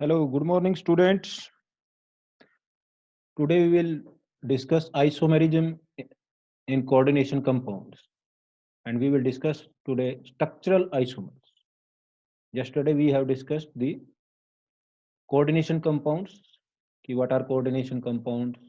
Hello, good morning, students. Today we will discuss isomerism in coordination compounds, and we will discuss today structural isomers. Yesterday we have discussed the coordination compounds, कि what are coordination compounds,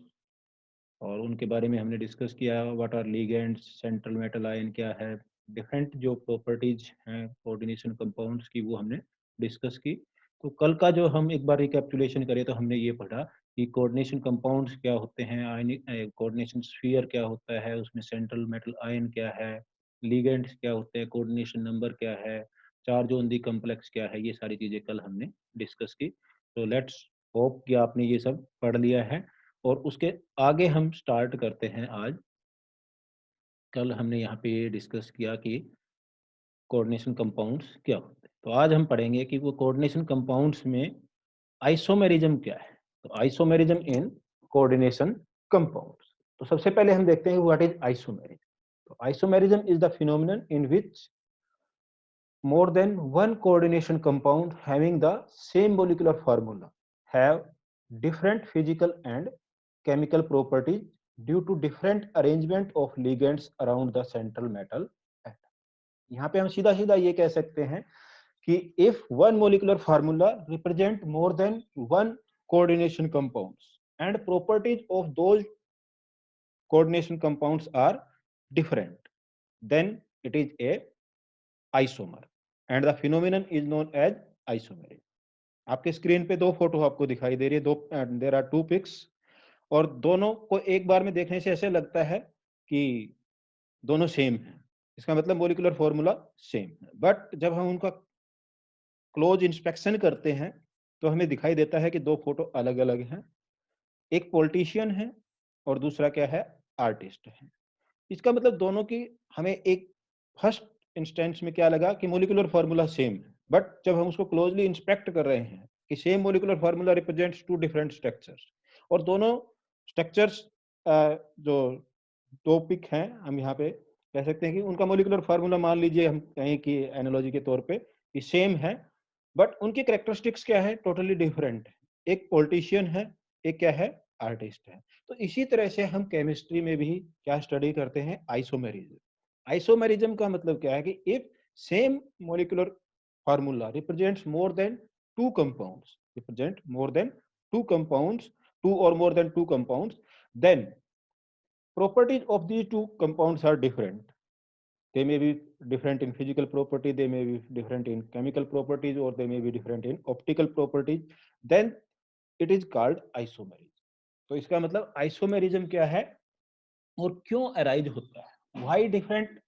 और उनके बारे में हमने discuss किया what are ligands, central metal ion क्या है, different जो प्रॉपर्टीज हैं कोऑर्डिनेशन कंपाउंड्स की वो हमने डिस्कस की। तो कल का जो हम एक बार रिकैप्चुलेशन करें तो हमने ये पढ़ा कि कोऑर्डिनेशन कंपाउंड्स क्या होते हैं, आयनिक कोऑर्डिनेशन स्फीयर क्या होता है, उसमें सेंट्रल मेटल आयन क्या है, लिगेंड्स क्या होते हैं, कोऑर्डिनेशन नंबर क्या है, चार्ज ऑन दी कॉम्प्लेक्स क्या है, ये सारी चीज़ें कल हमने डिस्कस की। तो लेट्स होप कि आपने ये सब पढ़ लिया है और उसके आगे हम स्टार्ट करते हैं आज। कल हमने यहाँ पे डिस्कस किया कि कोऑर्डिनेशन कंपाउंड्स क्या होते हैं, तो आज हम पढ़ेंगे कि वो कोऑर्डिनेशन कंपाउंड्स में आइसोमेरिज्म क्या है। तो आइसोमेरिज्म इन कोऑर्डिनेशन कंपाउंड्स। तो सबसे पहले हम देखते हैं व्हाट इज आइसोमेरिज्म। तो isomerism is the phenomenon in which more than one coordination compound having the same molecular formula have different physical and chemical properties due to different arrangement of ligands around the central metal atom. यहाँ पे हम सीधा सीधा ये कह सकते हैं कि if one molecular formula represent more than one coordination compounds and properties of those coordination compounds are different, then it is a isomer and the phenomenon is known as isomerism. आपके स्क्रीन पे दो photo आपको दिखाई दे रही है, दो there are to pics, और दोनों को एक बार में देखने से ऐसे लगता है कि दोनों सेम है। इसका मतलब मोलिकुलर फॉर्मूला सेम है, बट जब हम उनका क्लोज इंस्पेक्शन करते हैं तो हमें दिखाई देता है कि दो फोटो अलग अलग हैं। एक पॉलिटिशियन है और दूसरा क्या है, आर्टिस्ट है। इसका मतलब दोनों की हमें एक फर्स्ट इंस्टेंस में क्या लगा कि मोलिकुलर फार्मूला सेम है, बट जब हम उसको क्लोजली इंस्पेक्ट कर रहे हैं कि same molecular formula represents to different structures, और दोनों स्ट्रक्चर्स जो टॉपिक हैं हम यहाँ पे कह सकते हैं कि उनका मोलिकुलर फार्मूला मान लीजिए हम कहें कि एनालॉजी के तौर पे कि सेम है, बट उनकी कैरेक्टरिस्टिक्स क्या है, टोटली डिफरेंट है। एक पॉलिटिशियन है, एक क्या है, आर्टिस्ट है। तो इसी तरह से हम केमिस्ट्री में भी क्या स्टडी करते हैं, आइसोमेरिज्म। आइसोमेरिज्म का मतलब क्या है कि if same molecular formula represents more than two compounds, represent more than two compounds, two और more than two compounds, then properties of these two compounds are different. They may be different in physical property, they may be different in chemical properties, or they may be different in optical properties. Then it is called isomerism. तो इसका मतलब isomerism क्या है और क्यों arise होता है, why different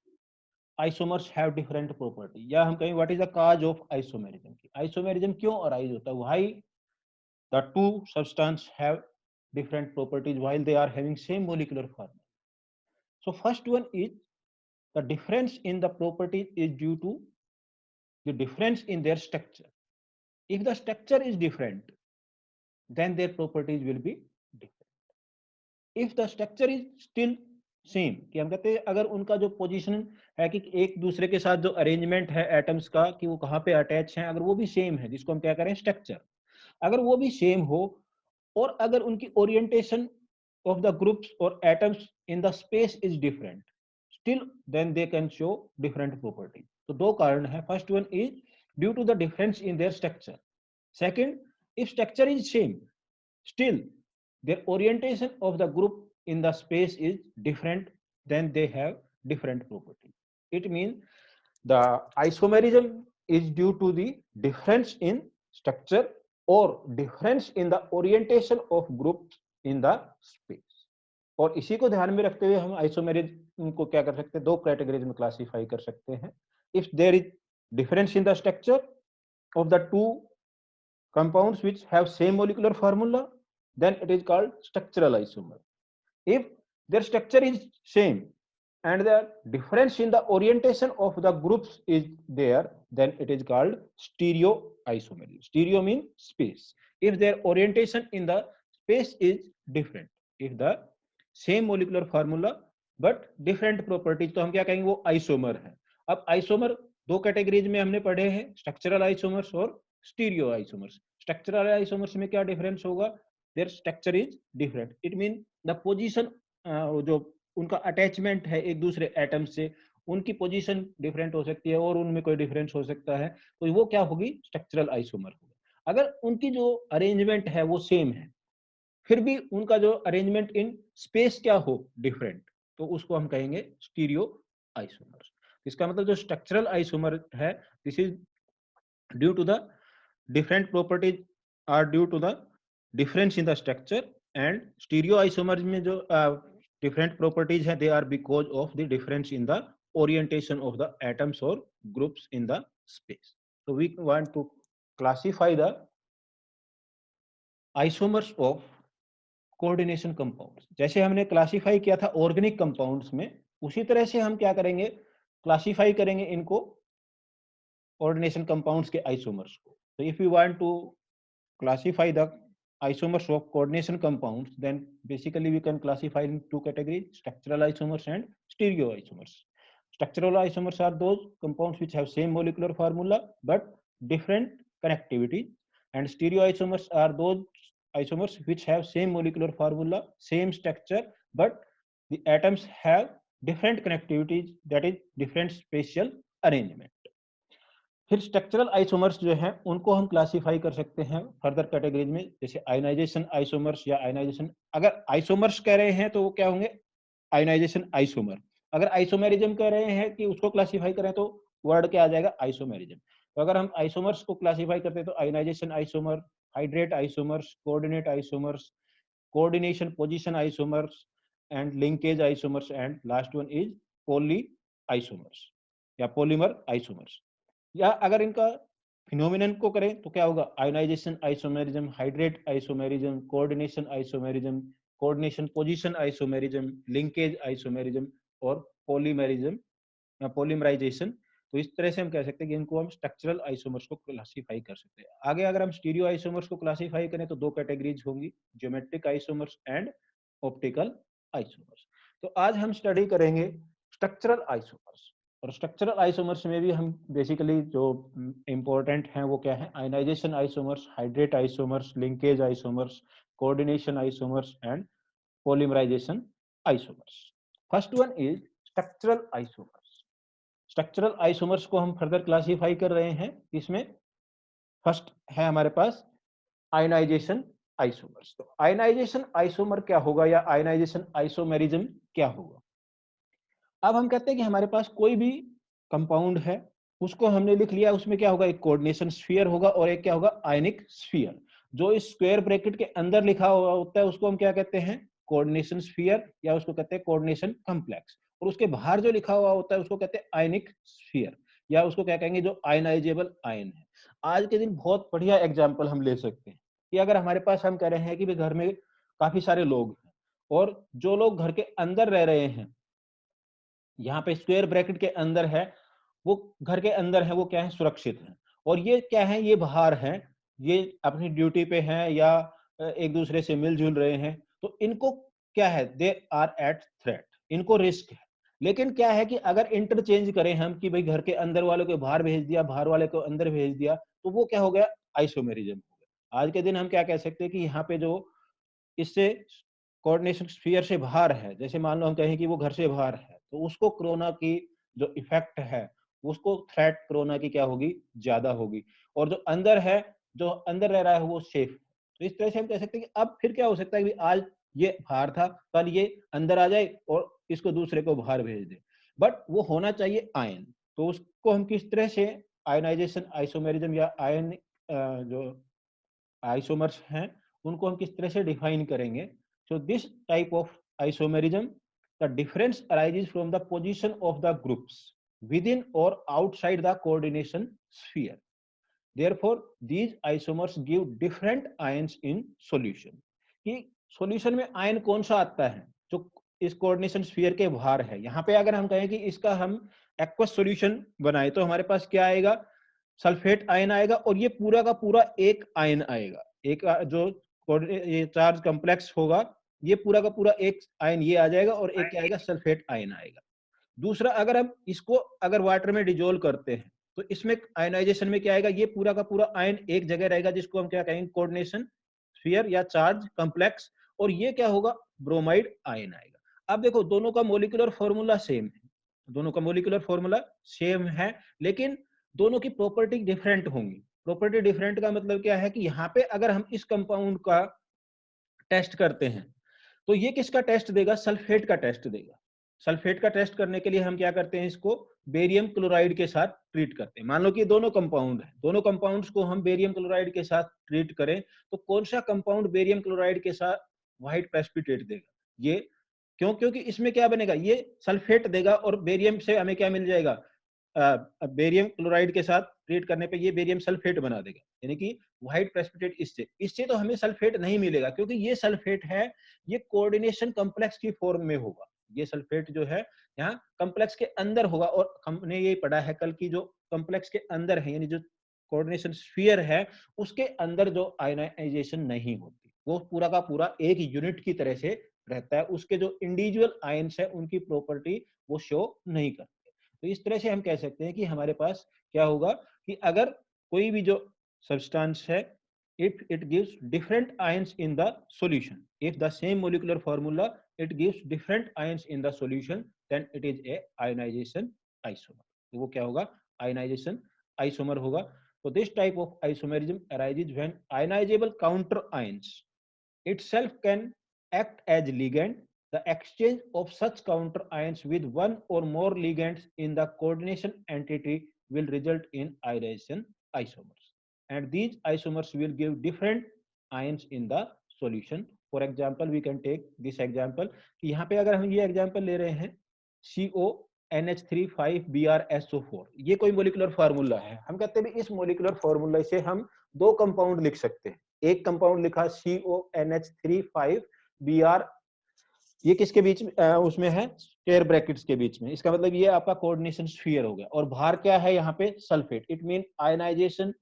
isomers have different property, या हम कहें what is the cause of isomerism, isomerism क्यों अराइज होता है, why the two substances have different properties while they are having same molecular formula. So first one is the difference in the properties is due to the difference in their structure. If the structure is different, then their properties will be different. If the structure is still same, कि हम कहते हैं अगर उनका जो position है कि एक दूसरे के साथ जो अरेंजमेंट है एटम्स का कि वो कहाँ पे अटैच हैं, अगर वो भी सेम है, जिसको हम क्या करें, स्ट्रक्चर, अगर वो भी सेम हो, और अगर उनकी ओरिएंटेशन ऑफ द ग्रुप्स और atoms in the space is different, still then they can show different property. तो दो कारण है, first one is due to the difference in their structure, second if structure is same, still their orientation of the group in the space is different, then they have different property. It means the isomerism is due to the difference in structure or difference in the orientation of groups in the space. और इसी को ध्यान में रखते हुए हम isomerism को क्या कर सकते हैं, दो कैटेगरीज में क्लासिफाई कर सकते हैं। If there is difference in the structure of the two compounds which have same molecular formula, then it is called structural isomer. If their structure is same and the difference in the orientation of the groups is there, then it is called stereoisomerism. Stereo means space. If their orientation in the space is different, if the same molecular formula but different properties, तो हम क्या कहेंगे, वो isomer है। अब isomer दो categories में हमने पढ़े हैं, स्ट्रक्चरल आइसोमर्स और स्टीरियो आइसोमर्स। स्ट्रक्चरल आइसोमर्स में क्या डिफरेंस होगा? There structure is different, it mean the position, जो उनका अटैचमेंट है एक दूसरे एटम से, उनकी पोजीशन डिफरेंट हो सकती है और उनमें कोई डिफरेंस हो सकता है, तो वो क्या होगी? स्ट्रक्चरल आइसोमर होगा। अगर उनकी जो अरेंजमेंट है वो सेम है, फिर भी उनका जो अरेंजमेंट इन स्पेस क्या हो डिफरेंट, तो उसको हम कहेंगे स्टीरियो आइसोमर्स। इसका मतलब जो स्ट्रक्चरल आइसोमर है, this is due to the different properties are due to the difference in the structure, and stereoisomers में जो different properties है, they are because of the difference in the orientation of the atoms or groups in the space. So we want to classify the isomers of coordination compounds. जैसे हमने classify किया था organic compounds में, उसी तरह से हम क्या करेंगे? क्लासीफाई करेंगे इनको coordination compounds के isomers को. So if you want to classify the isomers of coordination compounds, then basically we can classify in two categories: structural isomers and stereoisomers. Structural isomers are those compounds which have same molecular formula but different connectivity, and stereoisomers are those isomers which have same molecular formula, same structure, but the atoms have different connectivities, that is different spatial arrangement. फिर structural isomers जो हैं उनको हम classify कर सकते हैं further categories में, जैसे आयनाइजेशन आइसोमर्स या आयनाइजेशन। अगर आइसोमर्स कह रहे हैं तो वो क्या होंगे? Ionization isomer. अगर आइसोमेरिज्म कह रहे हैं कि उसको क्लासिफाई करें तो वर्ड क्या आ जाएगा? आइसोमेरिज्म। तो अगर हम आइसोमर्स को क्लासिफाई करते हैं तो ionization isomer, hydrate isomers, coordinate isomers, coordination position isomers and linkage isomers, and last one is poly isomers या पॉलीमर आइसोमर्स। या अगर इनका फिनोमिनन को करें तो क्या होगा? Ionization isomerism, hydrate isomerism, coordination isomerism, coordination position isomerism, linkage isomerism और पॉलीमेरिज्म या पॉलीमराइजेशन। तो इस तरह से हम कह सकते हैं कि इनको हम स्ट्रक्चरल आइसोमर्स को क्लासिफाई कर सकते हैं। आगे अगर हम स्टीरियो आइसोमर्स को क्लासिफाई करें तो दो कैटेगरीज होंगी: geometric isomers and optical isomers. तो आज हम स्टडी करेंगे स्ट्रक्चरल आइसोमर्स, और स्ट्रक्चरल आइसोमर्स में भी हम बेसिकली जो इंपॉर्टेंट हैं वो क्या है? Ionization isomers, hydrate isomers, linkage isomers, coordination isomers and polymerization isomers. First one is structural isomers. Structural isomers को हम फर्दर क्लासिफाई कर रहे हैं। इसमें फर्स्ट है हमारे पास आयनाइजेशन आइसोमर्स। तो आयनाइजेशन आइसोमर क्या होगा या आयनाइजेशन आइसोमेरिज्म क्या होगा? अब हम कहते हैं कि हमारे पास कोई भी कंपाउंड है, उसको हमने लिख लिया, उसमें क्या होगा? एक कोऑर्डिनेशन स्फीयर होगा और एक क्या होगा? आयनिक स्फीयर। जो इस स्क्वायर ब्रैकेट के अंदर लिखा हुआ होता है उसको हम क्या कहते हैं? कोऑर्डिनेशन स्फीयर, या उसको कहते हैं कोऑर्डिनेशन कॉम्प्लेक्स। और उसके बाहर जो लिखा हुआ होता है उसको कहते हैं आयनिक स्फीयर, या उसको क्या कहेंगे? जो आयनाइजेबल आयन है। आज के दिन बहुत बढ़िया एग्जाम्पल हम ले सकते हैं कि अगर हमारे पास, हम कह रहे हैं कि भाई घर में काफी सारे लोग हैं और जो लोग घर के अंदर रह रहे हैं, यहाँ पे स्क्वायर ब्रैकेट के अंदर है, वो घर के अंदर है, वो क्या है? सुरक्षित है। और ये क्या है? ये बाहर है, ये अपनी ड्यूटी पे हैं या एक दूसरे से मिलजुल रहे हैं, तो इनको क्या है? दे आर एट थ्रेट, इनको रिस्क है। लेकिन क्या है कि अगर इंटरचेंज करें हम कि भाई घर के अंदर वालों को बाहर भेज दिया, बाहर वाले को अंदर भेज दिया, तो वो क्या हो गया? आइसोमेरिज्म हो गया। आज के दिन हम क्या कह सकते हैं कि यहाँ पे जो इससे कोऑर्डिनेशन स्फीयर से बाहर है, जैसे मान लो हम कहें कि वो घर से बाहर है, तो उसको कोरोना की जो इफेक्ट है, उसको थ्रेट कोरोना की क्या होगी? ज्यादा होगी। और जो अंदर है, जो अंदर रह रहा है, वो सेफ। तो इस तरह से हम कह सकते हैं कि अब फिर क्या हो सकता है कि आज ये बाहर था, कल ये अंदर आ जाए और इसको दूसरे को बाहर भेज दे, बट वो होना चाहिए आयन। तो उसको हम किस तरह से आयनाइजेशन आइसोमेरिज्म या आयन जो आइसोमर्स हैं उनको हम किस तरह से डिफाइन करेंगे? So this type of isomerism, the difference arises from the position of the groups within or outside the coordination sphere. Therefore, these isomers give different ions in solution. कि solution में ion कौन सा आता है? जो इस coordination sphere के बाहर है। यहाँ पे अगर हम कहें कि इसका हम एक्वस सॉल्यूशन बनाए तो हमारे पास क्या आएगा? सल्फेट आयन आएगा, और ये पूरा का पूरा एक आयन आएगा। एक जो ये चार्ज कॉम्प्लेक्स होगा, ये पूरा का पूरा एक आयन ये आ जाएगा, और एक क्या आएगा? सल्फेट आयन आएगा। दूसरा, अगर हम इसको अगर वाटर में डिजोल्व करते हैं तो इसमें आयनाइजेशन में क्या आएगा, ये पूरा का पूरा आयन एक जगह रहेगा जिसको हम क्या कहेंगे, कोऑर्डिनेशन स्फीयर या चार्ज कॉम्प्लेक्स, और ये क्या होगा, ब्रोमाइड आयन आएगा। अब देखो दोनों का मोलिकुलर फॉर्मूला सेम है, दोनों का मोलिकुलर फॉर्मूला सेम है, लेकिन दोनों की प्रॉपर्टी डिफरेंट होंगी। प्रॉपर्टी डिफरेंट का मतलब क्या है कि यहाँ पे अगर हम इस कंपाउंड का टेस्ट करते हैं तो ये किसका टेस्ट देगा, सल्फेट का टेस्ट देगा। सल्फेट का टेस्ट करने के लिए हम क्या करते हैं, इसको बेरियम क्लोराइड के साथ ट्रीट करते हैं। मान लो कि दोनों कंपाउंड है, दोनों कंपाउंड्स को हम बेरियम क्लोराइड के साथ ट्रीट करें तो कौन सा कंपाउंड बेरियम क्लोराइड के साथ व्हाइट प्रेसिपिटेट देगा, ये क्यों, क्योंकि इसमें क्या बनेगा, ये सल्फेट देगा और बेरियम से हमें क्या मिल जाएगा, बेरियम क्लोराइड के साथ ट्रीट करने पे ये बेरियम सल्फेट बना देगा, यानी कि व्हाइट प्रेसिपिटेट। इससे तो हमें सल्फेट नहीं मिलेगा, क्योंकि ये सल्फेट है, ये कोऑर्डिनेशन कॉम्प्लेक्स की फॉर्म में होगा। ये सल्फेट जो है यहाँ कॉम्प्लेक्स के अंदर होगा, और हमने ये पढ़ा है कल की, जो कॉम्प्लेक्स के अंदर है यानी जो कोऑर्डिनेशन स्फीयर है उसके अंदर जो आयनाइजेशन नहीं होती, वो पूरा का पूरा एक यूनिट की तरह से रहता है, उसके जो इंडिविजुअल आयंस है उनकी प्रॉपर्टी वो शो नहीं करते। तो इस तरह से हम कह सकते हैं कि हमारे पास क्या होगा कि अगर कोई भी जो सब्सटेंस है, if it gives different ions in the solution, if the same molecular formula it gives different ions in the solution, then it is a ionization isomer। तो वो क्या होगा, ionization isomer होगा। तो this type of isomerism arises when ionizable counter ions itself can act as ligand. The exchange of such counter ions with one or more ligands in the coordination entity will result in ionization isomers, and these isomers will give different ions in the solution. For example, we can take this example कि यहाँ पे अगर हम ये example ले रहे हैं CONH3 5BrSO4, ये कोई मोलिकुलर फार्मूला है, हम कहते हैं इस मोलिकुलर फार्मूला से हम दो कंपाउंड लिख सकते हैं। एक कंपाउंड लिखा CONH3 5Br, ये किसके बीच में उसमें है, स्क्वायर ब्रैकेट्स के बीच में, इसका मतलब ये आपका कोऑर्डिनेशन स्फीयर हो गया, और बाहर क्या है यहाँ पे sulphate, it mean ionization,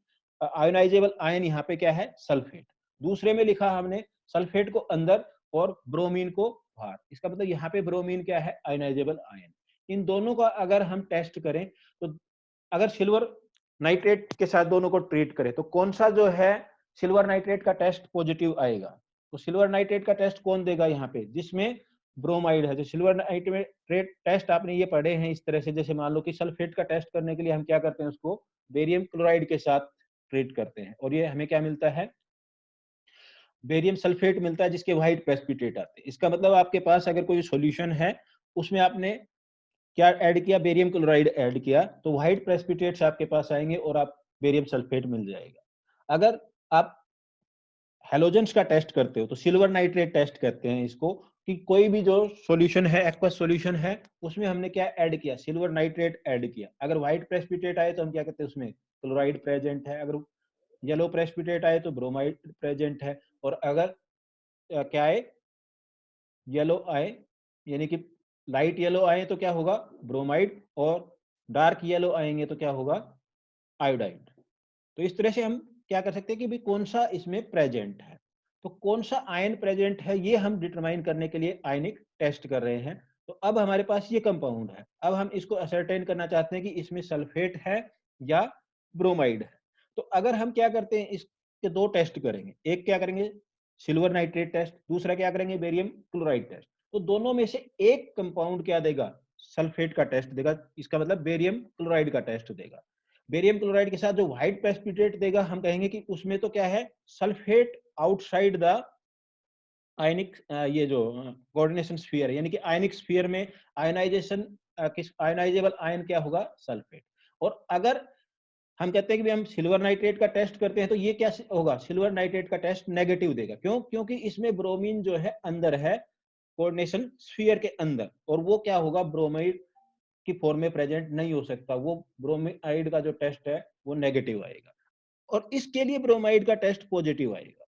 ionizable ion यहाँ पे क्या है, सल्फेट। दूसरे में लिखा हमने सल्फेट को अंदर और ब्रोमीन को बाहर, इसका मतलब यहाँ पे ब्रोमीन क्या है, आयनाइजेबल आयन। इन दोनों का अगर हम टेस्ट करें तो अगर सिल्वर नाइट्रेट के साथ दोनों को ट्रीट करें तो कौन सा जो है सिल्वर नाइट्रेट का टेस्ट पॉजिटिव आएगा, तो सिल्वर नाइट्रेट का टेस्ट कौन देगा यहाँ पे, जिसमें ब्रोमाइड है। जो सिल्वर नाइट्रेट टेस्ट आपने ये पढ़े हैं इस तरह से, जैसे मान लो कि सल्फेट का टेस्ट करने के लिए हम क्या करते हैं, उसको बेरियम क्लोराइड के साथ ट्रीट करते हैं, और ये हमें क्या मिलता है, बेरियम सल्फेट मिलता है जिसके व्हाइट प्रेसिपिटेट आते हैं। इसका मतलब आपके पास अगर कोई सॉल्यूशन है उसमें आपने क्या ऐड किया, बेरियम क्लोराइड ऐड किया, तो व्हाइट प्रेसिपिटेट्स आपके पास आएंगे और आप बेरियम सल्फेट मिल जाएगा। अगर आप हेलोजेंस का टेस्ट करते हो तो सिल्वर नाइट्रेट टेस्ट करते हैं इसको, कि कोई भी जो सॉल्यूशन है, एक्वस सॉल्यूशन है, उसमें हमने क्या ऐड किया, सिल्वर नाइट्रेट ऐड किया। अगर व्हाइट प्रेसिपिटेट आए तो हम क्या कहते हैं, उसमें क्लोराइड प्रेजेंट है। अगर येलो प्रेसिपिटेट आए तो ब्रोमाइड प्रेजेंट है। और अगर क्या आए, येलो आए यानी कि लाइट येलो आए तो क्या होगा, ब्रोमाइड, और डार्क येलो आएंगे तो क्या होगा, आयोडाइड। तो इस तरह से हम क्या कर सकते हैं कि भाई कौन सा इसमें प्रेजेंट है, तो कौन सा आयन प्रेजेंट है ये हम डिटरमाइन करने के लिए आयनिक टेस्ट कर रहे हैं। तो अब हमारे पास ये कंपाउंड है, अब हम इसको असरटेन करना चाहते हैं कि इसमें सल्फेट है या ब्रोमाइड है। तो अगर हम क्या करते हैं, इसके दो टेस्ट करेंगे, एक क्या करेंगे सिल्वर नाइट्रेट टेस्ट, दूसरा क्या करेंगे बेरियम क्लोराइड टेस्ट। तो दोनों में से एक कंपाउंड क्या देगा, सल्फेट का टेस्ट देगा, इसका मतलब बेरियम क्लोराइड का टेस्ट देगा। बेरियम क्लोराइड के साथ जो व्हाइट प्रेसिपिटेट देगा हम कहेंगे कि उसमें तो क्या है, सल्फेट आउटसाइड द आयनिक, ये जो कोऑर्डिनेशन स्फीयर यानी कि आयनिक स्फीयर में आयनाइजेशन, किस आयनाइजेबल आयन क्या होगा, सल्फेट। और अगर हम कहते हैं कि हम सिल्वर नाइट्रेट का टेस्ट करते हैं तो ये क्या होगा, सिल्वर नाइट्रेट का टेस्ट नेगेटिव देगा। क्यों, क्योंकि इसमें ब्रोमीन जो है अंदर है कोऑर्डिनेशन स्फीयर के अंदर, और वो क्या होगा, ब्रोमाइड की फॉर्म में प्रेजेंट नहीं हो सकता, वो ब्रोमाइड का जो टेस्ट है वो नेगेटिव आएगा। और इसके लिए ब्रोमाइड का टेस्ट पॉजिटिव आएगा।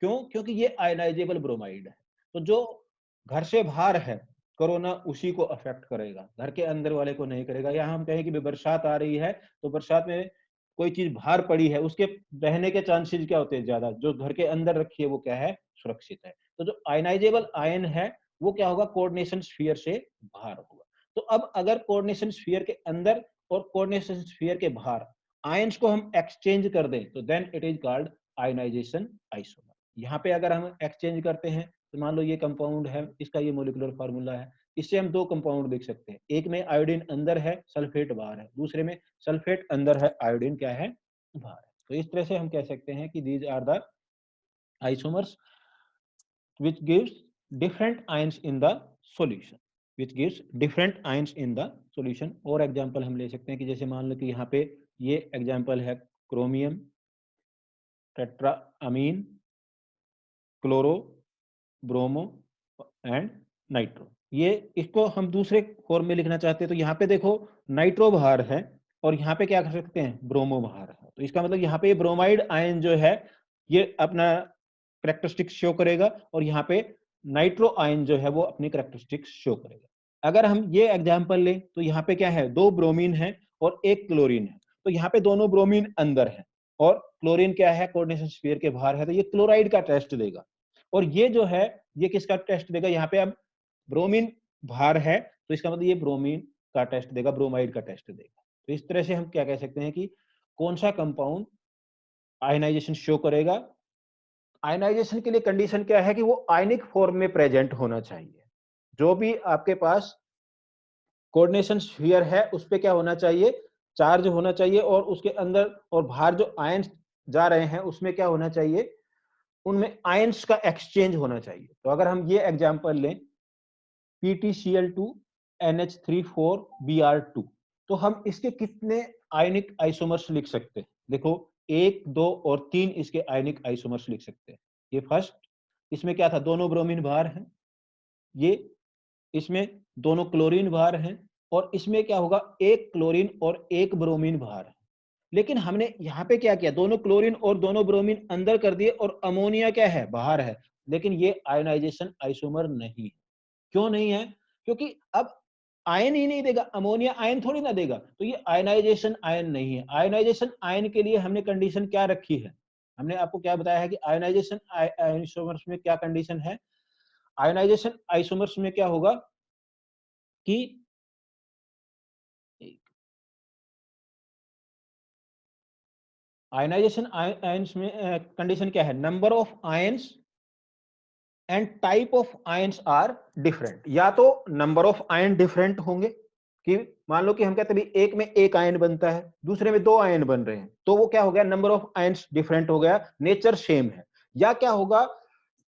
क्यों, क्योंकि ये आयनाइजेबल ब्रोमाइड है। तो जो घर से बाहर है कोरोना उसी को अफेक्ट करेगा, घर के अंदर वाले को नहीं करेगा। यहाँ हम कहें कि बरसात आ रही है तो बरसात में कोई चीज बाहर पड़ी है, उसके बहने के चांसेस क्या होते हैं, ज्यादा। जो घर के अंदर रखी है वो क्या है, सुरक्षित है। तो जो आयनाइजेबल आयन है वो क्या होगा, कोऑर्डिनेशन स्फीयर से बाहर होगा। तो अब अगर कोऑर्डिनेशन स्फीयर के अंदर और कोऑर्डिनेशन स्फीयर के बाहर आयंस को हम एक्सचेंज कर दें तो then it is called ionization isomer. यहाँ पे अगर हम एक्सचेंज करते हैं तो मान लो ये कंपाउंड है, इसका ये मोलिकुलर फार्मूला है, इससे हम दो कंपाउंड देख सकते हैं, एक में आयोडीन अंदर है सल्फेट बाहर है, दूसरे में सल्फेट अंदर है आयोडीन क्या है बाहर है। तो इस तरह से हम कह सकते हैं कि these are the isomers which gives different ions in the solution, which gives different ions in the solution। और एग्जांपल हम ले सकते हैं कि जैसे मान लो कि यहाँ पे ये एग्जांपल है chromium, tetraammine, chloro, bromo and nitro. ये इसको हम दूसरे फॉर्म में लिखना चाहते हैं तो यहाँ पे देखो नाइट्रो बाहर है और यहाँ पे क्या कर सकते हैं ब्रोमो बाहर है, तो इसका मतलब यहाँ पे ब्रोमाइड आयन जो है ये अपना कैरेक्टरिस्टिक शो करेगा और यहाँ पे नाइट्रो आयन जो है वो अपनी कैरेक्टरिस्टिक शो करेगा। अगर हम ये एग्जांपल लें तो यहाँ पे क्या है, दो ब्रोमीन है और एक क्लोरीन है, तो यहाँ पे दोनों ब्रोमीन अंदर है और क्लोरीन क्या है कोऑर्डिनेशन स्फीयर के बाहर है, तो ये क्लोराइड का टेस्ट देगा। और ये जो है ये किसका टेस्ट देगा, यहाँ पे अब ब्रोमीन बाहर है तो इसका मतलब ये ब्रोमीन का टेस्ट देगा, ब्रोमाइड का टेस्ट देगा। तो इस तरह से हम क्या कह सकते हैं कि कौन सा कंपाउंड आयनाइजेशन शो करेगा। आयनाइजेशन के लिए कंडीशन क्या है कि वो आयनिक फॉर्म में प्रेजेंट होना चाहिए। जो भी आपके पास कोऑर्डिनेशन स्फीयर है उस पे क्या होना चाहिए, चार्ज होना चाहिए और उसके अंदर और बाहर जो आयंस जा रहे हैं उसमें क्या होना चाहिए, उनमें आयंस का एक्सचेंज होना चाहिए। तो अगर हम ये एग्जांपल लें PtCl2 NH3,4Br2, तो हम इसके कितने आयनिक आइसोमर्स लिख सकते हैं, देखो 1, 2 और 3 इसके आयनिक आइसोमर्स लिख सकते हैं। ये फर्स्ट, इसमें क्या था दोनों ब्रोमीन बाहर हैं, ये इसमें दोनों क्लोरीन बाहर हैं और इसमें क्या होगा एक क्लोरीन और एक ब्रोमीन बाहर है। लेकिन हमने यहाँ पे क्या किया, दोनों क्लोरीन और दोनों ब्रोमीन अंदर कर दिए और अमोनिया क्या है बाहर है, लेकिन ये आयनाइजेशन आइसोमर नहीं है। क्यों नहीं है, क्योंकि अब आयन ही नहीं देगा, अमोनिया आयन थोड़ी ना देगा, तो ये आयनाइजेशन आयन नहीं है। आयनाइजेशन आयन के लिए हमने कंडीशन क्या रखी है, हमने आपको क्या बताया है कि आयनाइजेशन आइसोमर्स में क्या कंडीशन है। आयनाइजेशन आइसोमर्स में क्या होगा कि आयनाइजेशन आयंस में कंडीशन क्या है, number of ions and type of ions are different. या तो नंबर ऑफ आयन डिफरेंट होंगे कि मान लो कि हम कहते हैं एक में एक आयन बनता है दूसरे में दो आयन बन रहे हैं, तो वो क्या हो गया नंबर ऑफ आयंस डिफरेंट हो गया, नेचर सेम है। या क्या होगा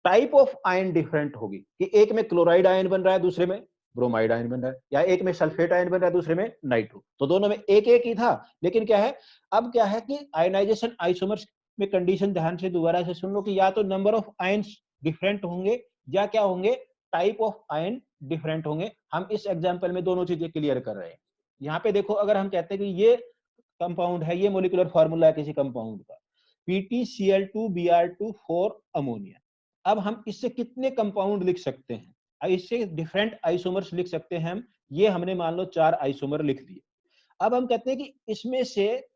टाइप ऑफ आयन डिफरेंट होगी कि एक में क्लोराइड आयन बन रहा है दूसरे में ब्रोमाइड आयन बन रहा है, या एक में सल्फेट आयन बन रहा है दूसरे में नाइट्रो, तो दोनों में एक एक ही था। लेकिन क्या है अब क्या है कि आयनाइजेशन आइसोमर्स में कंडीशन ध्यान से दोबारा से सुन लो कि या तो नंबर ऑफ आयंस डिफरेंट होंगे या क्या होंगे टाइप ऑफ आयन डिफरेंट होंगे। हम इस एग्जांपल में दोनों चीजें क्लियर कर रहे हैं। यहाँ पे देखो अगर हम कहते हैं कि ये कंपाउंड है, ये मोलिकुलर फार्मूला है किसी कंपाउंड का PtCl2Br2 अमोनिया, अब हम इससे कितने कंपाउंड लिख सकते हैं, इससे डिफरेंट आइसोमर्स लिख सकते हैं हम, ये हमने मान लो 4 आइसोमर लिख दिए। अब हम कहते हैं कि इसमें से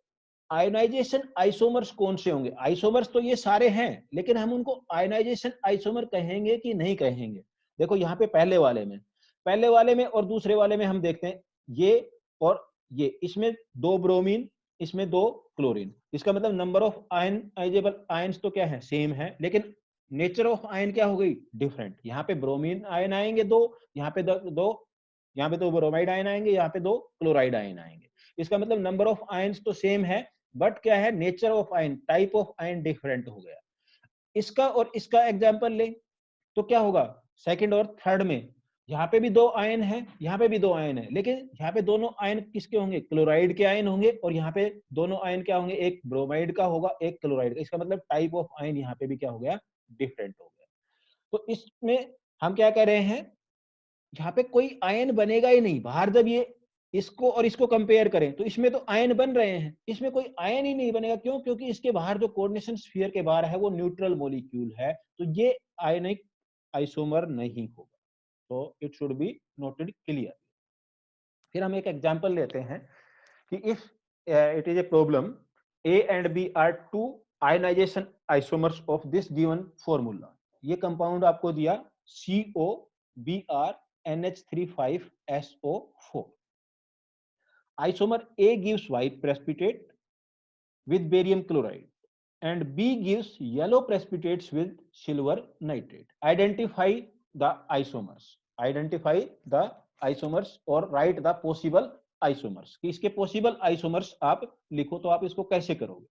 आयनाइजेशन आइसोमर्स कौन से होंगे, आइसोमर्स तो ये सारे हैं लेकिन हम उनको आयनाइजेशन आइसोमर कहेंगे कि नहीं कहेंगे। देखो यहाँ पे पहले वाले में और दूसरे वाले में हम देखते हैं ये और ये, इसमें दो ब्रोमीन इसमें दो क्लोरीन, इसका मतलब नंबर ऑफ आयनाइजेबल आयंस तो क्या है सेम है, लेकिन नेचर ऑफ आयन क्या हो गई डिफरेंट। यहाँ पे ब्रोमीन आयन आएंगे दो, यहाँ पे यहाँ पे दो ब्रोमाइड आयन आएंगे, यहाँ पे दो क्लोराइड आयन आएंगे। इसका मतलब नंबर ऑफ आयंस तो सेम है बट क्या है nature of ion type of ion different हो गया। इसका और इसका एग्जांपल ले तो क्या होगा सेकंड और थर्ड में यहाँ पे भी दो आयन है यहाँ पे भी दो आयन है, लेकिन यहाँ पे दोनों आयन किसके होंगे क्लोराइड के आयन होंगे और यहाँ पे दोनों आयन क्या होंगे एक ब्रोमाइड का होगा एक क्लोराइड का। इसका मतलब टाइप ऑफ आयन यहाँ पे भी क्या हो गया डिफरेंट हो गया। तो इसमें हम क्या कह रहे हैं यहाँ पे कोई आयन बनेगा ही नहीं बाहर, जब ये इसको और इसको कंपेयर करें तो इसमें तो आयन बन रहे हैं, इसमें कोई आयन ही नहीं बनेगा। क्यों, क्योंकि इसके बाहर जो कोऑर्डिनेशन स्फीयर के बाहर है वो न्यूट्रल मॉलिक्यूल है, तो ये आयनिक आइसोमर नहीं होगा। तो it should be noted clear. फिर हम एक एग्जांपल लेते हैं कि if it is a problem A and B are two ionization isomers of this given formula। ये कंपाउंड आपको दिया COBr NH35SO4। Isomer A gives white precipitate with barium chloride and B gives yellow precipitates with silver nitrate. Identify the isomers. Identify the isomers or write the possible isomers. कि इसके possible isomers आप लिखो तो आप इसको कैसे करोगे?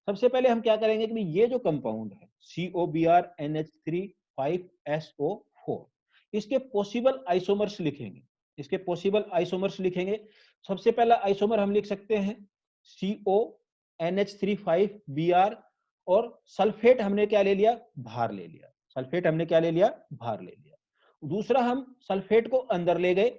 सबसे पहले हम क्या करेंगे कि ये जो कंपाउंड है COBr NH3 5SO4 इसके पॉसिबल आइसोमर्स लिखेंगे. इसके पॉसिबल आइसोमर्स लिखेंगे. सबसे पहला आइसोमर हम लिख सकते हैं CO NH3 5Br और सल्फेट हमने क्या ले लिया? भार ले लिया. सल्फेट हमने क्या ले लिया? भार ले लिया. दूसरा हम सल्फेट को अंदर ले गए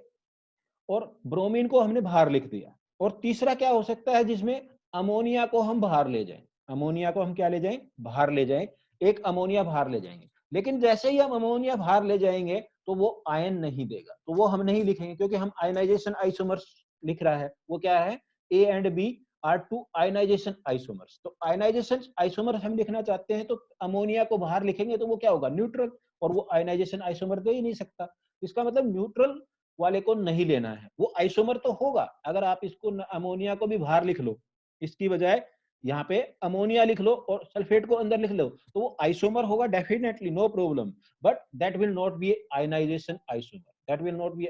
और ब्रोमीन को हमने बाहर लिख दिया. और तीसरा क्या हो सकता है जिसमें अमोनिया को हम बाहर ले जाएं. अमोनिया को हम क्या ले जाएं? बाहर ले जाएं. एक अमोनिया बाहर ले जाएंगे. लेकिन जैसे ही हम अमोनिया बाहर ले जाएंगे तो वो आयन नहीं देगा, तो वो हम नहीं लिखेंगे क्योंकि हम आयनाइजेशन आइसोमर्स लिख रहा है. वो क्या है? A and B are two ionization isomers. तो आयनाइजेशन आइसोमर्स हम लिखना चाहते हैं तो अमोनिया को बाहर लिखेंगे तो वो क्या होगा? न्यूट्रल. और वो आयनाइजेशन आइसोमर दे ही नहीं सकता. इसका मतलब न्यूट्रल वाले को नहीं लेना है. वो आइसोमर तो होगा. अगर आप इसको अमोनिया को भी बाहर लिख लो, इसकी बजाय यहाँ पे अमोनिया लिख लो और सल्फेट को अंदर लिख लो तो वो आइसोमर होगा definitely, no problem. But that will not be ionization isomer. That will not be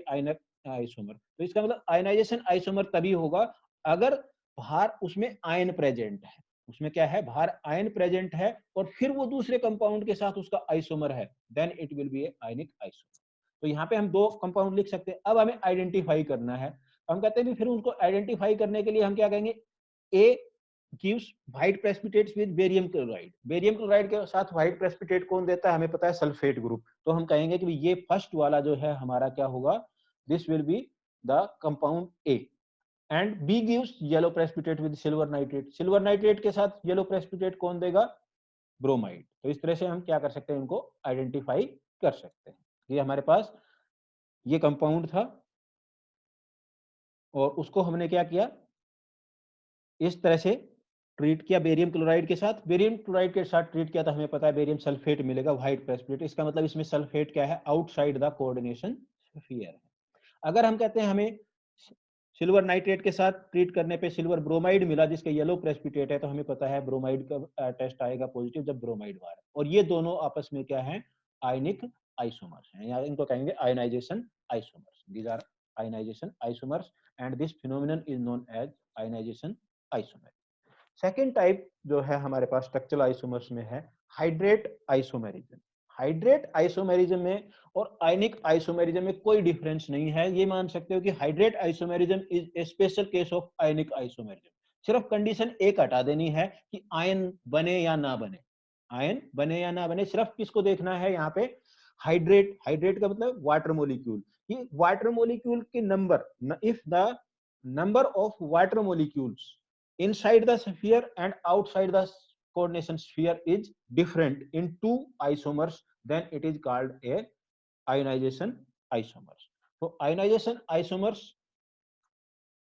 isomer. तो इसका मतलब आयनाइजेशन आइसोमर तभी होगा अगर बाहर उसमें आयन प्रेजेंट है. उसमें क्या है? बाहर आयन प्रेजेंट है और फिर वो दूसरे कंपाउंड के साथ उसका आइसोमर है, then it will be ionic isomer. तो यहाँ पे हम दो कंपाउंड लिख सकते हैं. अब हमें आइडेंटिफाई करना है. हम कहते हैं फिर उनको आइडेंटिफाई करने के लिए हम क्या कहेंगे? ए gives white precipitates with barium chloride. barium chloride के साथ white precipitate कौन देता है? हमें पता है सल्फेट ग्रुप. तो हम कहेंगे कि ये फर्स्ट वाला जो है हमारा क्या होगा? This will be the compound A. And B gives yellow precipitate with silver nitrate. silver nitrate के साथ yellow precipitate कौन देगा? ब्रोमाइड. तो इस तरह से हम क्या कर सकते हैं? उनको आइडेंटिफाई कर सकते हैं. ये हमारे पास ये कंपाउंड था और उसको हमने क्या किया? इस तरह से ट्रीट किया बेरियम क्लोराइड के साथ. बेरियम क्लोराइड के साथ ट्रीट किया तो हमें पता है बेरियम सल्फेट मिलेगा, व्हाइट प्रेसिपिटेट. इसका मतलब इसमें सल्फेट क्या है? आउटसाइड द कोऑर्डिनेशन स्फीयर है. अगर हम कहते हैं हमें सिल्वर नाइट्रेट के साथ ट्रीट करने पे सिल्वर ब्रोमाइड मिला जिसका येलो प्रेसिपिटेट है, तो हमें पता है ब्रोमाइड का टेस्ट आएगा पॉजिटिव जब ब्रोमाइड बाहर. और ये दोनों आपस में क्या है? आयनिक आइसोमर्स हैं, या इनको कहेंगे ionization isomers. These are ionization isomers and this phenomenon is known as ionization isomer. Second type जो है हमारे पास स्ट्रक्चरल आइसोमर्स में है हाइड्रेट आइसोमेरिज्म. हाइड्रेट आइसोमेरिज्म में और आयनिक आइसोमेरिज्म में कोई डिफरेंस नहीं है. ये मान सकते हो कि hydrate isomerism is a special case of ionic isomerism. सिर्फ कंडीशन एक हटा देनी है कि आयन बने या ना बने. आयन बने या ना बने, सिर्फ किसको देखना है यहाँ पे? हाइड्रेट. हाइड्रेट का मतलब वाटर मोलिक्यूल. ये वाटर मोलिक्यूल के number, if the number of water molecules inside the sphere and outside the coordination sphere is different in two isomers, then it is called a ionization isomers. तो ionization isomers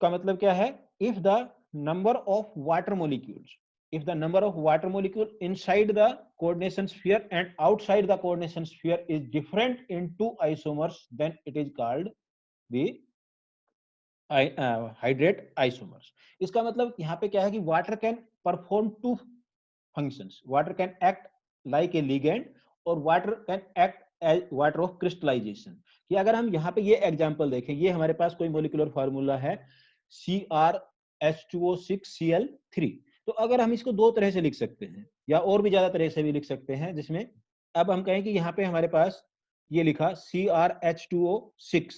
का मतलब क्या है? if the number of water molecules, if the number of water molecule inside the coordination sphere and outside the coordination sphere is different in two isomers, then it is called the hydrate isomers. इसका मतलब यहाँ पे क्या है कि water can perform two functions. Water can act like a ligand और water can act as water of crystallisation. कि अगर हम यहाँ पे ये एग्जांपल देखें, ये हमारे पास कोई मोलिकुलर फार्मूला है CrH2O6Cl3. तो अगर हम इसको दो तरह से लिख सकते हैं या और भी ज्यादा तरह से भी लिख सकते हैं, जिसमें अब हम कहें कि यहाँ पे हमारे पास ये लिखा CrH2O6,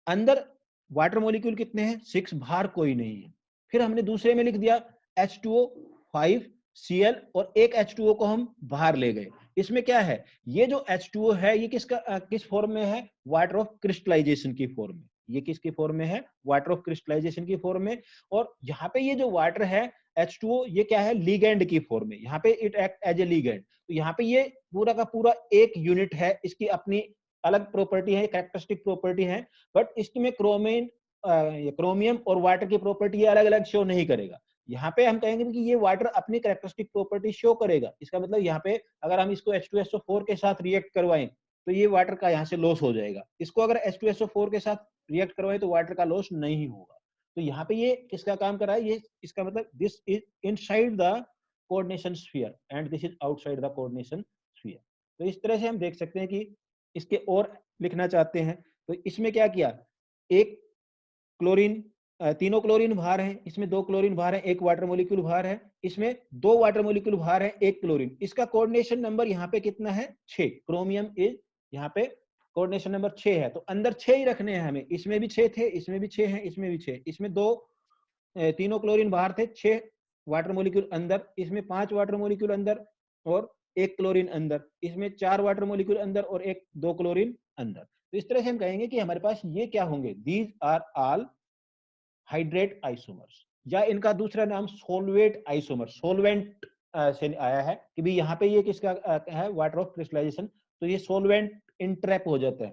अंदर वाटर मॉलिक्यूल कितने हैं? 6, बाहर कोई नहीं है. फिर हमने दूसरे में लिख दिया H2O5Cl और एक H2O को हम बाहर ले गए. इसमें क्या है? ये जो H2O है ये किस फॉर्म में है? वाटर ऑफ क्रिस्टलाइजेशन की फॉर्म में. ये किसकी फॉर्म में है? वाटर ऑफ क्रिस्टलाइजेशन की फॉर्म में. और यहाँ पे ये जो वाटर है H2O, ये क्या है? लिगेंड की फॉर्म में. यहाँ पे it act as a ligand. तो यहाँ पे ये पूरा का पूरा एक यूनिट है, इसकी अपनी अलग प्रॉपर्टी है, कैरेक्टरिस्टिक प्रॉपर्टी है. बट इसमें क्रोमियम और वाटर की प्रॉपर्टी ये अलग अलग शो नहीं करेगा. यहाँ पे हम कहेंगे कि ये वाटर अपनी कैरेक्टरिस्टिक प्रॉपर्टी शो करेगा. इसका मतलब यहाँ पे अगर हम इसको H2SO4 के साथ रिएक्ट करवाएं तो ये वाटर का यहाँ से लॉस हो जाएगा. इसको अगर H2SO4 के साथ रिएक्ट करवाएं तो वाटर का लॉस नहीं होगा. तो यहाँ पे ये किसका काम कर रहा है, ये इसका मतलब this is inside the coordination sphere and this is outside the coordination sphere. तो इस तरह से हम देख सकते हैं कि इसके और लिखना चाहते हैं तो इसमें क्या किया, एक क्लोरीन, तीनों क्लोरीन बाहर है, इसमें 2 क्लोरीन बाहर है, एक वाटर मॉलिक्यूल बाहर है, इसमें 2 वाटर मॉलिक्यूल बाहर है, एक क्लोरीन। इसका कोऑर्डिनेशन नंबर यहाँ पे कितना है, 6। क्रोमियम इज यहाँ पे कोऑर्डिनेशन नंबर 6 है, तो अंदर 6 ही रखने हैं हमें। इसमें भी 6 थे, इसमें भी 6 हैं, इसमें भी 6, इसमें 2 तीनों क्लोरीन बाहर थे, 6 वाटर मॉलिक्यूल अंदर, इसमें 5 वाटर मॉलिक्यूल अंदर और एक क्लोरीन अंदर, इसमें 4 वाटर मॉलिक्यूल अंदर और एक 2 क्लोरीन अंदर। तो इस तरह से हम कहेंगे कि हमारे पास ये क्या होंगे, these are all hydrate isomers, या इनका दूसरा नाम सोलवेट आइसोमर, सोलवेंट से आया है कि भी यहाँ पे ये किसका है, वाटर ऑफ क्रिस्टलाइजेशन। तो ये सोलवेंट इंट्रैप हो जाता है,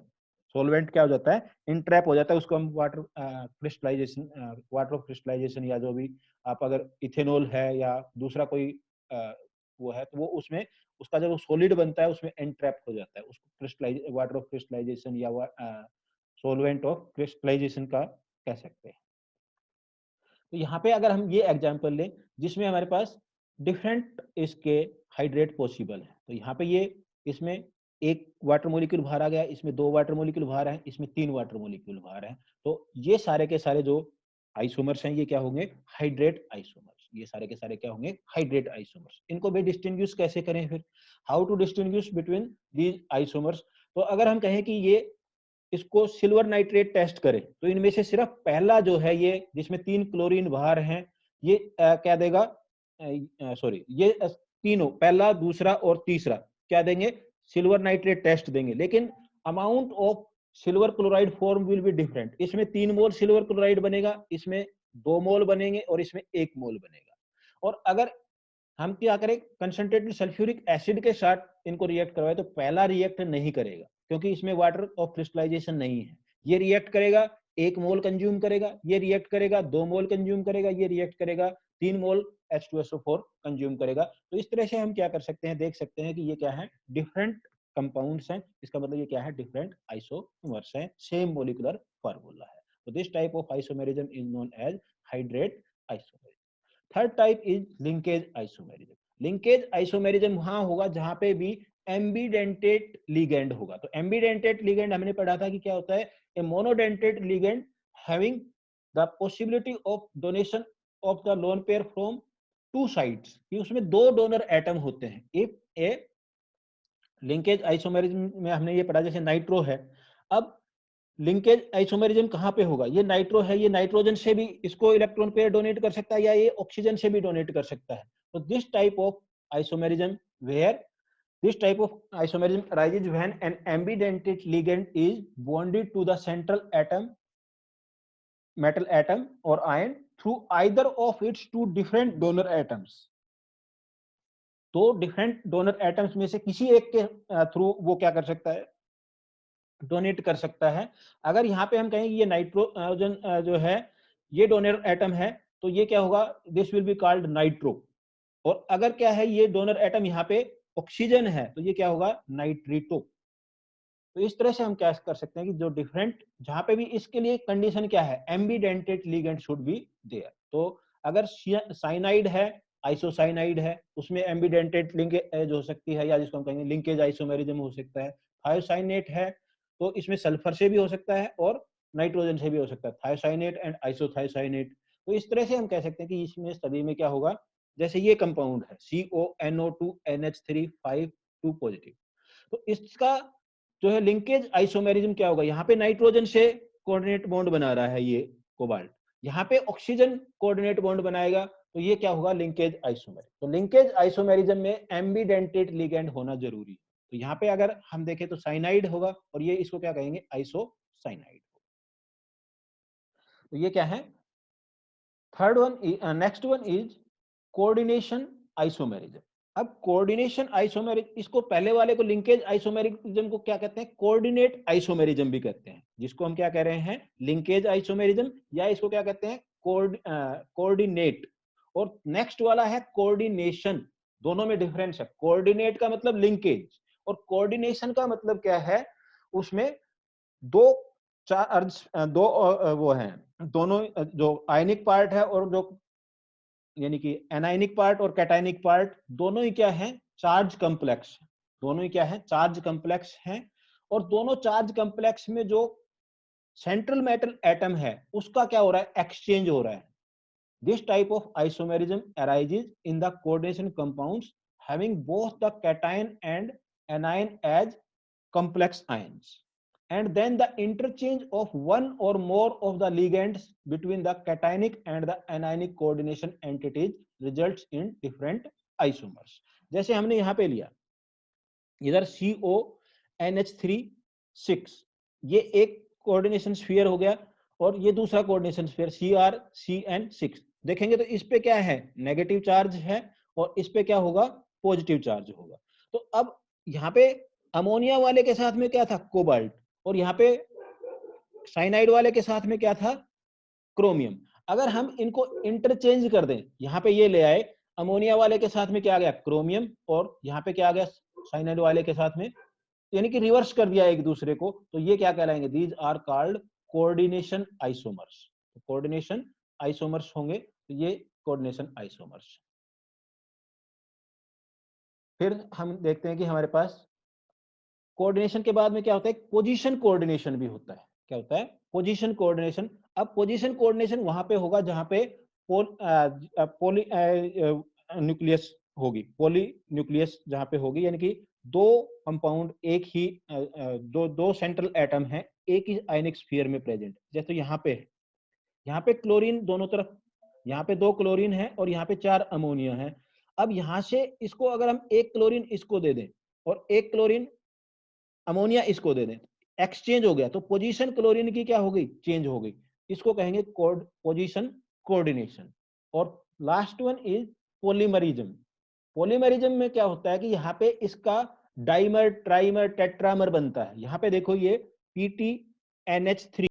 सोलवेंट क्या हो जाता है, इंट्रैप हो जाता है, उसको हम water crystallization, water of crystallization, या जो भी आप अगर इथेनॉल है या दूसरा कोई वो है, तो वो उसमें उसका जब सॉलिड बनता है उसमें एंट्रैप हो जाता है, उसको क्रिस्टलाइज वाटर ऑफ क्रिस्टलाइजेशन या सोलवेंट ऑफ क्रिस्टलाइजेशन का कह सकते हैं। तो यहाँ पे अगर हम ये एग्जांपल लें जिसमें हमारे पास डिफरेंट इसके हाइड्रेट पॉसिबल है, तो यहाँ पे ये इसमें एक वाटर मॉलिक्यूल बाहर आ गया, इसमें 2 वाटर मॉलिक्यूल बाहर है, इसमें 3 वाटर मॉलिक्यूल बाहर है। तो ये सारे के सारे जो आइसोमर्स हैं ये क्या होंगे, हाइड्रेट आइसोमर्स। ये सारे के सारे क्या होंगे, हाइड्रेट आइसोमर्स। इनको भी डिस्टिंग्विश कैसे करें फिर, how to distinguish between these isomers. तो अगर हम कहें कि ये इसको सिल्वर नाइट्रेट टेस्ट करें तो इनमें से सिर्फ पहला जो है ये जिसमें 3 क्लोरीन बाहर हैं, ये क्या देगा, सॉरी ये तीनों पहला दूसरा और तीसरा क्या देंगे, सिल्वर नाइट्रेट टेस्ट देंगे, लेकिन amount of silver chloride form will be different. इसमें 3 मोल सिल्वर क्लोराइड बनेगा, इसमें 2 मोल बनेंगे और इसमें 1 मोल बनेगा। और अगर हम क्या करें, कंसंट्रेटेड सल्फ्यूरिक एसिड के साथ इनको रिएक्ट करवाए तो पहला रिएक्ट नहीं करेगा क्योंकि इसमें वाटर ऑफ क्रिस्टलाइजेशन नहीं है। ये रिएक्ट करेगा 1 मोल कंज्यूम करेगा, ये रिएक्ट करेगा 2 मोल कंज्यूम करेगा, ये रिएक्ट करेगा 3 मोल H2SO4 कंज्यूम करेगा। तो इस तरह से हम क्या कर सकते हैं, देख सकते हैं कि ये क्या है, डिफरेंट कंपाउंड्स हैं, इसका मतलब ये क्या है, डिफरेंट आइसोमर्स हैं, सेम मॉलिक्यूलर फार्मूला है। तो this type of isomerism is known as hydrate isomerism. Third type is linkage isomerism. Linkage isomerism वहां होगा जहां पे भी एम्बीडेंटेट लिगेंड होगा। तो एम्बीडेंटेट लिगेंड हमने पढ़ा था कि क्या होता है, a monodentate ligand having the possibility of donation of the lone pair from 2 sides, कि उसमें 2 डोनर एटम होते हैं। इफ ए लिंकेज आइसोमेरिज्म में हमने ये पढ़ा जैसे नाइट्रो है, अब लिंकेज आइसोमेरिज्म कहाँ पे होगा, ये नाइट्रो है, ये नाइट्रोजन से भी इसको इलेक्ट्रॉन पेयर डोनेट कर सकता है या ये ऑक्सीजन से भी डोनेट कर सकता है। तो this type of isomerism where this type of isomerism arises when an ambidentate ligand is bonded to the central atom, metal atom or ion through either of its 2 different donor atoms। तो different donor atoms में से किसी एक के through वो क्या कर सकता है, डोनेट कर सकता है। अगर यहाँ पे हम कहें ये नाइट्रोजन जो है ये डोनर एटम है तो ये क्या होगा, this will be called nitro. और अगर क्या है ये डोनर एटम यहाँ पे ऑक्सीजन है तो ये क्या होगा, नाइट्रीटो। तो इस तरह से हम क्या कर सकते हैं कि जो डिफरेंट, जहां पे भी इसके लिए कंडीशन क्या है, ambidentate ligand should be there. तो अगर साइनाइड है, आइसोसाइनाइड है, उसमें एम्बीडेंटेट लिंकेज हो सकती है या जिसको हम कहेंगे लिंकेज आइसोमेरिज्म हो सकता है। थायोसाइनेट है तो इसमें सल्फर से भी हो सकता है और नाइट्रोजन से भी हो सकता है, थायोसाइनेट एंड आइसोथायोसाइनेट। तो इस तरह से हम कह सकते हैं कि इसमें सभी में क्या होगा, जैसे ये कंपाउंड है CONO2NH3 5 2 तो इसका जो है लिंकेज आइसोमेरिज्म क्या होगा, यहाँ पे नाइट्रोजन से कोऑर्डिनेट बॉन्ड बना रहा है ये कोबाल्ट, यहाँ पे ऑक्सीजन कोऑर्डिनेट बॉन्ड बनाएगा, तो ये क्या होगा, लिंकेज आइसोमेरिज्म। तो लिंकेज आइसोमेरिज्म में एम्बीडेंटेट लिगेंड होना जरूरी है। तो यहाँ पे अगर हम देखें तो साइनाइड होगा और ये इसको क्या कहेंगे, आइसोसाइनाइड। तो ये क्या है, third one, next one is coordination isomerism. अब कोऑर्डिनेशन आइसोमेरिज्म, इसको पहले वाले को लिंकेज आइसोमेरिज्म को क्या कहते हैं, कोऑर्डिनेट आइसोमेरिज्म भी कहते हैं, जिसको हम क्या कह रहे हैं, लिंकेज आइसोमेरिज्म, या इसको क्या कहते हैं, कोऑर्डिनेट। और नेक्स्ट वाला है कोऑर्डिनेशन। दोनों में डिफरेंस है, कोऑर्डिनेट का मतलब लिंकेज और कोऑर्डिनेशन का मतलब क्या है, उसमें दो चार्ज, दो वो हैं दोनों जो आयनिक पार्ट है और जो यानी कि एनायनिक पार्ट और कैटायनिक पार्ट दोनों ही क्या है, चार्ज कॉम्प्लेक्स। दोनों ही क्या है, चार्ज कॉम्प्लेक्स हैं। और दोनों चार्ज कॉम्प्लेक्स में जो सेंट्रल मेटल एटम है उसका क्या हो रहा है, एक्सचेंज हो रहा है। This type of isomerism arises in the coordination compounds having both the cation and anion as complex ions, and then the interchange of one or more of the ligands between the cationic and the anionic coordination entities results in different isomers। जैसे हमने यहां पे लिया इधर CONH3 6, ये एक coordination sphere हो गया, और ये दूसरा कोऑर्डिनेशन स्फीयर CrCN6। देखेंगे तो इस पे क्या है, नेगेटिव चार्ज है, और इस पे क्या होगा, पॉजिटिव चार्ज होगा। तो अब यहाँ पे अमोनिया वाले के साथ में क्या था, कोबाल्ट, और यहाँ पे साइनाइड वाले के साथ में क्या था, क्रोमियम। अगर हम इनको इंटरचेंज कर दें, यहाँ पे ये ले आए, अमोनिया वाले के साथ में क्या आ गया, क्रोमियम, और यहाँ पे क्या आ गया, साइनाइड वाले के साथ में, यानी कि रिवर्स कर दिया एक दूसरे को, तो ये क्या कहलाएंगे, these are called coordination isomers. Coordination isomers होंगे, तो ये कोऑर्डिनेशन आइसोमर्स। फिर हम देखते हैं कि हमारे पास कोऑर्डिनेशन के बाद में क्या होता है, पोजीशन कोऑर्डिनेशन भी होता है। क्या होता है, पोजीशन कोऑर्डिनेशन। अब पोजीशन कोऑर्डिनेशन वहां पे होगा जहां पे पोली न्यूक्लियस होगी, पोली न्यूक्लियस जहां पे होगी, यानी कि दो कंपाउंड एक ही दो सेंट्रल एटम है एक ही आयनिक स्फीयर में प्रेजेंट। जैसे यहाँ पे है, यहाँ पे क्लोरीन दोनों तरफ, यहाँ पे 2 क्लोरीन है और यहाँ पे 4 अमोनिया है। अब यहाँ से इसको अगर हम एक क्लोरीन इसको दे दें और एक क्लोरीन अमोनिया इसको दे दें, एक्सचेंज हो गया, तो पोजीशन क्लोरीन की क्या हो गई, चेंज हो गई। इसको कहेंगे पोजीशन कोऑर्डिनेशन। और लास्ट वन इज पॉलीमरिज्म। पॉलीमरिज्म में क्या होता है कि यहाँ पे इसका डाइमर, ट्राइमर, टेट्रामर बनता है। यहाँ पे देखो ये PTNH3